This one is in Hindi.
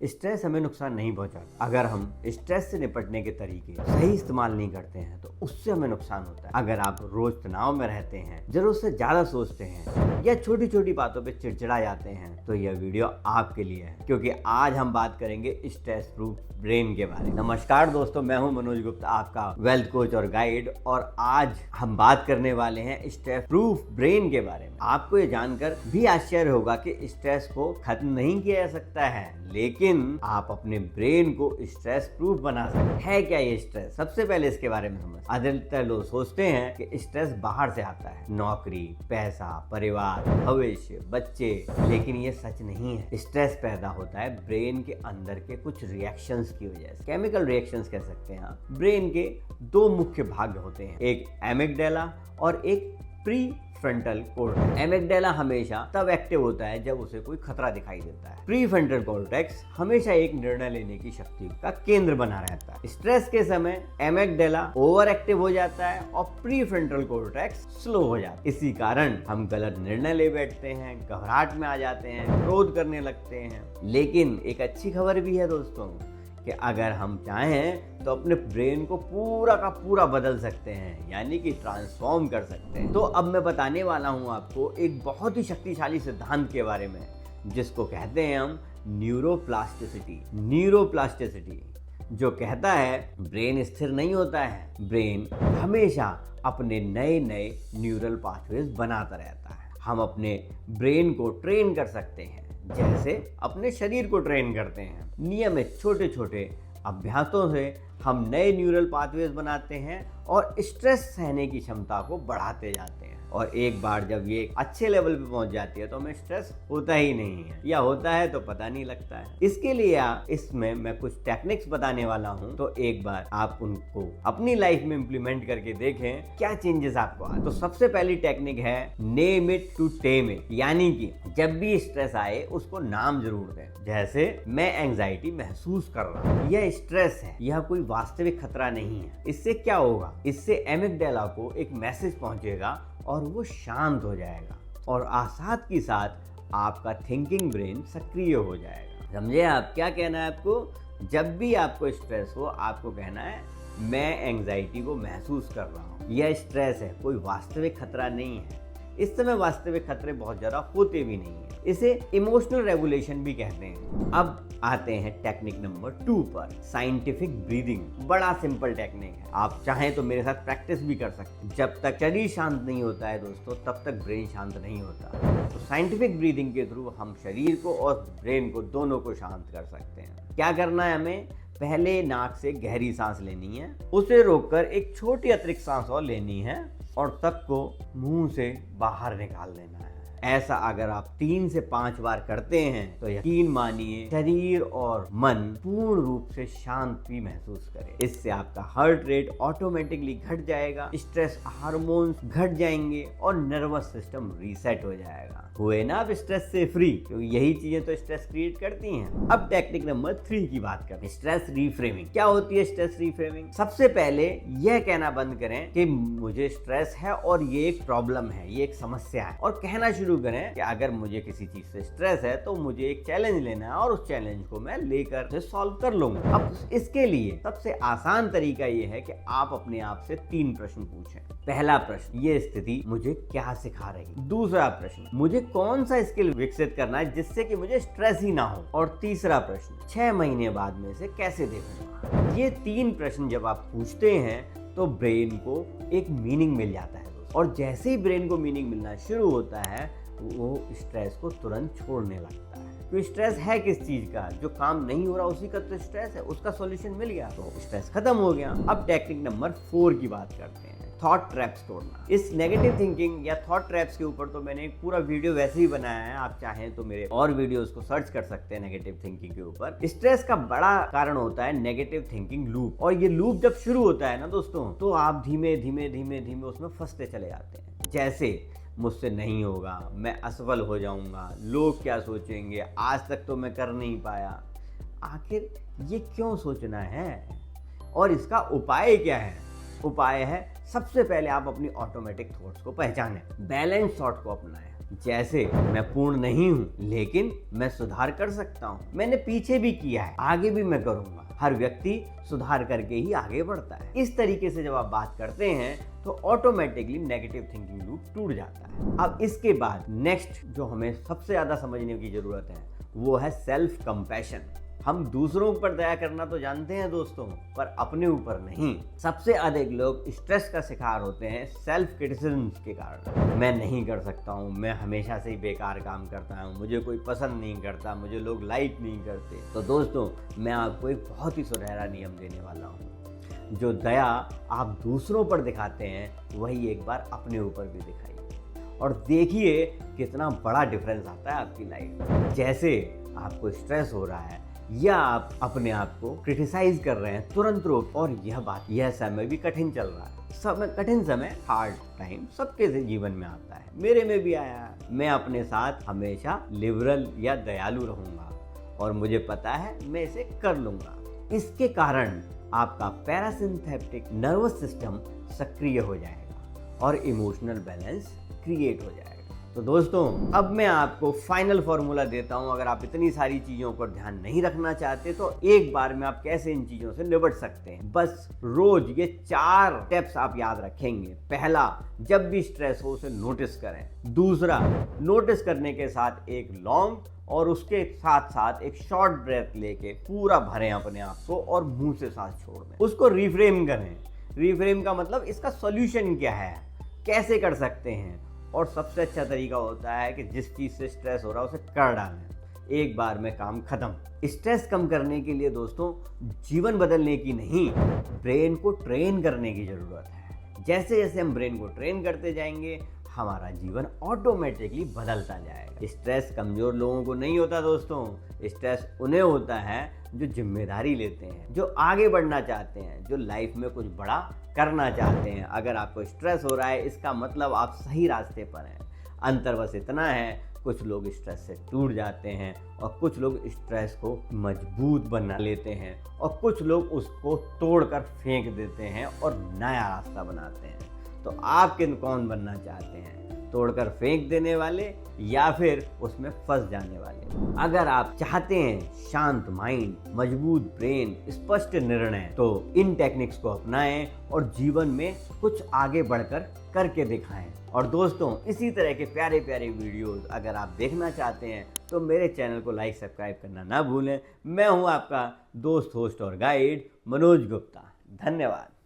स्ट्रेस हमें नुकसान नहीं पहुंचाता। अगर हम स्ट्रेस से निपटने के तरीके सही इस्तेमाल नहीं करते हैं तो उससे हमें नुकसान होता है। अगर आप रोज तनाव में रहते हैं, जरूरत से ज्यादा सोचते हैं या छोटी छोटी बातों पे चिड़चिड़ा जाते हैं तो यह वीडियो आपके लिए है, क्योंकि आज हम बात करेंगे स्ट्रेस प्रूफ ब्रेन के बारे में। नमस्कार दोस्तों, मैं हूं मनोज गुप्ता, आपका वेल्थ कोच और गाइड, और आज हम बात करने वाले हैं स्ट्रेस प्रूफ ब्रेन के बारे में। आपको ये जानकर भी आश्चर्य होगा कि स्ट्रेस को खत्म नहीं किया जा सकता है, लेकिन आप अपने ब्रेन को स्ट्रेस प्रूफ बना सकते हैं। क्या ये स्ट्रेस? सबसे पहले इसके बारे में समझ। अधिकतर लोग सोचते हैं कि स्ट्रेस बाहर से आता है, नौकरी, पैसा, परिवार, भविष्य, बच्चे, लेकिन ये सच नहीं है। स्ट्रेस पैदा होता है ब्रेन के अंदर के कुछ रिएक्शंस की वजह से। केमिकल रिएक्शंस कह सकते हैं आप। ब्रेन के दो मुख्य भाग होते हैं, एक एमिगडाला और एक प्री फ्रंटल कॉर्टेक्स। एमिगडाला हमेशा तब एक्टिव होता है जब उसे कोई खतरा दिखाई देता है। प्री फ्रंटल कॉर्टेक्स हमेशा एक निर्णय लेने की शक्ति का केंद्र बना रहता है। स्ट्रेस के समय एमिगडाला ओवर एक्टिव हो जाता है और प्री फ्रंटल कॉर्टेक्स स्लो हो जाता है। इसी कारण हम गलत निर्णय ले बैठते हैं, घबराहट में आ जाते हैं, क्रोध करने लगते हैं। लेकिन एक अच्छी खबर भी है दोस्तों कि अगर हम चाहें तो अपने ब्रेन को पूरा का पूरा बदल सकते हैं, यानी कि ट्रांसफॉर्म कर सकते हैं। तो अब मैं बताने वाला हूं आपको एक बहुत ही शक्तिशाली सिद्धांत के बारे में, जिसको कहते हैं हम न्यूरोप्लास्टिसिटी। न्यूरोप्लास्टिसिटी जो कहता है ब्रेन स्थिर नहीं होता है, ब्रेन हमेशा अपने नए नए न्यूरल पाथवेज बनाता रहता है। हम अपने ब्रेन को ट्रेन कर सकते हैं जैसे अपने शरीर को ट्रेन करते हैं। नियमित छोटे छोटे अभ्यासों से हम नए न्यूरल पाथवेज बनाते हैं और स्ट्रेस सहने की क्षमता को बढ़ाते जाते हैं। और एक बार जब ये अच्छे लेवल पे पहुंच जाती है तो हमें स्ट्रेस होता ही नहीं है, या होता है तो पता नहीं लगता है। इसके लिए इसमें मैं कुछ टेक्निक्स बताने वाला हूं, तो एक बार आप उनको अपनी लाइफ में इंप्लीमेंट करके देखें क्या चेंजेस आपको आए। तो सबसे पहली टेक्निक है name it to tame it, यानी कि जब भी स्ट्रेस आए उसको नाम जरूर दें। जैसे मैं एंजाइटी महसूस कर रहा हूँ, यह स्ट्रेस है, यह कोई वास्तविक खतरा नहीं है। इससे क्या होगा? इससे एमिगडाला को एक मैसेज पहुंचेगा और वो शांत हो जाएगा, और साथ ही साथ आपका थिंकिंग ब्रेन सक्रिय हो जाएगा। समझे आप? क्या कहना है आपको? जब भी आपको स्ट्रेस हो आपको कहना है मैं एंजाइटी को महसूस कर रहा हूँ, यह स्ट्रेस है, कोई वास्तविक खतरा नहीं है। इस समय वास्तविक खतरे बहुत ज़्यादा होते भी नहीं है। इसे इमोशनल रेगुलेशन भी कहते हैं। अब आते हैं टेक्निक नंबर 2 पर, साइंटिफिक ब्रीदिंग। बड़ा सिंपल टेक्निक है, आप चाहें तो मेरे साथ प्रैक्टिस भी कर सकते हैं। जब तक शरीर शांत नहीं होता है दोस्तों, तब तक ब्रेन शांत नहीं होता। तो साइंटिफिक ब्रीदिंग के थ्रू हम शरीर को और ब्रेन को, दोनों को शांत कर सकते हैं। क्या करना है हमें? पहले नाक से गहरी सांस लेनी है, उसे रोककर एक छोटी अतिरिक्त सांस और लेनी है, और तब को मुंह से बाहर निकाल देना है। ऐसा अगर आप 3 से 5 बार करते हैं तो यकीन मानिए शरीर और मन पूर्ण रूप से शांति महसूस करे। इससे आपका हार्ट रेट ऑटोमेटिकली घट जाएगा, स्ट्रेस हार्मोन्स घट जाएंगे और नर्वस सिस्टम रीसेट हो जाएगा। हुए ना आप स्ट्रेस से फ्री, क्योंकि यही चीजें तो स्ट्रेस क्रिएट करती हैं। अब टेक्निक नंबर 3 की बात करें, स्ट्रेस रिफ्रेमिंग। क्या होती है स्ट्रेस रिफ्रेमिंग? सबसे पहले यह कहना बंद करें कि मुझे स्ट्रेस है और ये एक प्रॉब्लम है, ये एक समस्या है, और कहना शुरू करें कि अगर मुझे किसी चीज से स्ट्रेस है तो मुझे एक चैलेंज लेना है और उस चैलेंज को मैं लेकर सॉल्व कर लूंगा। अब इसके लिए सबसे आसान तरीका ये है कि आप अपने आप से 3 प्रश्न पूछें। पहला प्रश्न, ये स्थिति मुझे क्या सिखा रही? दूसरा प्रश्न, मुझे कौन सा स्किल विकसित करना है जिससे कि मुझे स्ट्रेस ही ना हो? और तीसरा प्रश्न, 6 महीने बाद में से कैसे देखूंगा? ये 3 प्रश्न जब आप पूछते हैं तो ब्रेन को एक मीनिंग मिल जाता है, और जैसे ही ब्रेन को मीनिंग मिलना शुरू होता है वो स्ट्रेस को तुरंत छोड़ने लगता है। तो स्ट्रेस है किस चीज का? जो काम नहीं हो रहा उसी का तो स्ट्रेस है, उसका सॉल्यूशन मिल गया तो स्ट्रेस खत्म हो गया। अब टेक्निक नंबर 4 की बात करते हैं, थॉट ट्रैप्स तोड़ना। इस नेगेटिव थिंकिंग या थॉट ट्रैप्स के ऊपर तो मैंने एक पूरा वीडियो वैसे ही बनाया है, आप चाहें तो मेरे और वीडियोस को सर्च कर सकते हैं नेगेटिव थिंकिंग के ऊपर। स्ट्रेस का बड़ा कारण होता है नेगेटिव थिंकिंग लूप, और ये लूप जब शुरू होता है ना दोस्तों, तो आप धीमे धीमे धीमे धीमे उसमें फंसते चले जाते हैं। जैसे मुझसे नहीं होगा, मैं असफल हो जाऊंगा, लोग क्या सोचेंगे, आज तक तो मैं कर नहीं पाया। आखिर ये क्यों सोचना है और इसका उपाय क्या है? उपाय है सबसे पहले आप अपनी ऑटोमेटिक थॉट्स को पहचानें, बैलेंस थॉट को अपनाएं। जैसे मैं पूर्ण नहीं हूँ, लेकिन मैं सुधार कर सकता हूँ। मैंने पीछे भी किया है, आगे भी मैं करूँगा। हर व्यक्ति सुधार करके ही आगे बढ़ता है। इस तरीके से जब आप बात करते हैं तो ऑटोमेटिकली नेगेटिव थिंकिंग लूप टूट जाता है। अब इसके बाद नेक्स्ट जो हमें सबसे ज़्यादा समझने की ज़रूरत है वो है सेल्फ कंपैशन। हम दूसरों पर दया करना तो जानते हैं दोस्तों, पर अपने ऊपर नहीं। सबसे अधिक लोग स्ट्रेस का शिकार होते हैं सेल्फ क्रिटिसिज्म के कारण। मैं नहीं कर सकता हूँ, मैं हमेशा से ही बेकार काम करता हूँ, मुझे कोई पसंद नहीं करता, मुझे लोग लाइक नहीं करते। तो दोस्तों मैं आपको एक बहुत ही सुनहरा नियम देने वाला हूँ। जो दया आप दूसरों पर दिखाते हैं वही एक बार अपने ऊपर भी दिखाइए और देखिए कितना बड़ा डिफरेंस आता है आपकी लाइफ में। जैसे आपको स्ट्रेस हो रहा है या आप अपने आप को क्रिटिसाइज कर रहे हैं, तुरंत रोक। और यह समय भी कठिन चल रहा है। कठिन समय, हार्ड टाइम सबके जीवन में आता है, मेरे में भी आया है। मैं अपने साथ हमेशा लिबरल या दयालु रहूंगा और मुझे पता है मैं इसे कर लूंगा। इसके कारण आपका पैरासिम्पैथेटिक नर्वस सिस्टम सक्रिय हो जाएगा और इमोशनल बैलेंस क्रिएट हो जाएगा। तो दोस्तों अब मैं आपको फाइनल फॉर्मूला देता हूं। अगर आप इतनी सारी चीज़ों पर ध्यान नहीं रखना चाहते तो एक बार में आप कैसे इन चीज़ों से निपट सकते हैं। बस रोज ये 4 स्टेप्स आप याद रखेंगे। पहला, जब भी स्ट्रेस हो उसे नोटिस करें। दूसरा, नोटिस करने के साथ एक लॉन्ग और उसके साथ साथ एक शॉर्ट ब्रेथ लेके पूरा भरें अपने आप को और मुंह से सांस छोड़ दें। उसको रिफ्रेम करें। रिफ्रेम का मतलब इसका सॉल्यूशन क्या है, कैसे कर सकते हैं। और सबसे अच्छा तरीका होता है कि जिस चीज़ से स्ट्रेस हो रहा है उसे कर डालें, एक बार में काम खत्म। स्ट्रेस कम करने के लिए दोस्तों जीवन बदलने की नहीं, ब्रेन को ट्रेन करने की ज़रूरत है। जैसे जैसे हम ब्रेन को ट्रेन करते जाएंगे हमारा जीवन ऑटोमेटिकली बदलता जाएगा। स्ट्रेस कमज़ोर लोगों को नहीं होता दोस्तों, स्ट्रेस उन्हें होता है जो जिम्मेदारी लेते हैं, जो आगे बढ़ना चाहते हैं, जो लाइफ में कुछ बड़ा करना चाहते हैं। अगर आपको स्ट्रेस हो रहा है इसका मतलब आप सही रास्ते पर हैं। अंतर बस इतना है, कुछ लोग स्ट्रेस से टूट जाते हैं और कुछ लोग स्ट्रेस को मजबूत बना लेते हैं और कुछ लोग उसको तोड़कर फेंक देते हैं और नया रास्ता बनाते हैं। तो आप कौन बनना चाहते हैं, तोड़कर फेंक देने वाले या फिर उसमें फंस जाने वाले? अगर आप चाहते हैं शांत माइंड, मजबूत ब्रेन, स्पष्ट निर्णय, तो इन टेक्निक्स को अपनाएं और जीवन में कुछ आगे बढ़कर करके दिखाएं। और दोस्तों इसी तरह के प्यारे प्यारे वीडियोस अगर आप देखना चाहते हैं तो मेरे चैनल को लाइक सब्सक्राइब करना ना भूलें। मैं हूं आपका दोस्त, होस्ट और गाइड मनोज गुप्ता। धन्यवाद।